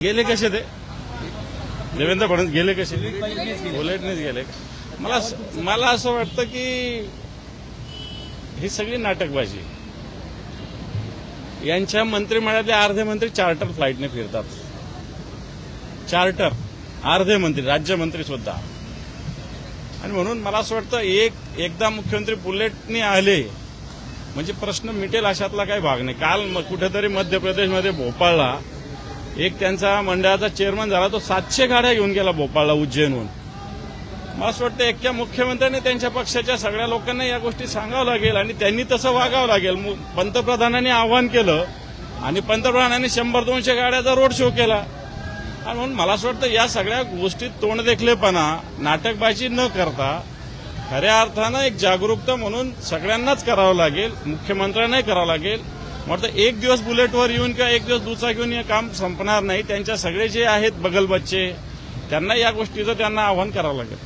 गेले कसे ते देवेंद्र फडणवीस गेले कसे बुलेटनेच गेले. मला असं वाटतं की ही सगळी नाटकबाजी. यांच्या मंत्रिमंडळातले अर्धे मंत्री चार्टर फ्लाईटने फिरतात. चार्टर अर्धे मंत्री, राज्यमंत्री सुद्धा. आणि म्हणून मला असं वाटतं एकदा मुख्यमंत्री बुलेटने आले म्हणजे प्रश्न मिटेल अशातला काही भाग नाही. काल कुठेतरी मध्य प्रदेशमध्ये भोपाळला एक त्यांचा मंडळाचा चेअरमन झाला, तो 700 गाड्या घेऊन गेला भोपाळला उज्जैनहून. मला असं वाटतं एकट्या मुख्यमंत्र्यांनी त्यांच्या पक्षाच्या सगळ्या लोकांना या गोष्टी सांगावं लागेल आणि त्यांनी तसं वागावं लागेल. पंतप्रधानांनी आवाहन केलं आणि पंतप्रधानांनी 100-200 गाड्याचा रोड शो केला. आणि म्हणून मला असं वाटतं या सगळ्या गोष्टीत तोंडदेखलेपणा, नाटकबाजी न करता खऱ्या अर्थानं एक जागरूकता म्हणून सगळ्यांनाच करावं लागेल, मुख्यमंत्र्यांनाही करावं लागेल. म्हटलं एक दिवस बुलेटवर येऊन किंवा एक दिवस दुसरा घेऊन हे काम संपणार नाही. त्यांच्या सगळे जे आहेत बगलबच्चे त्यांना या गोष्टीचं त्यांना आवाहन करावं लागेल.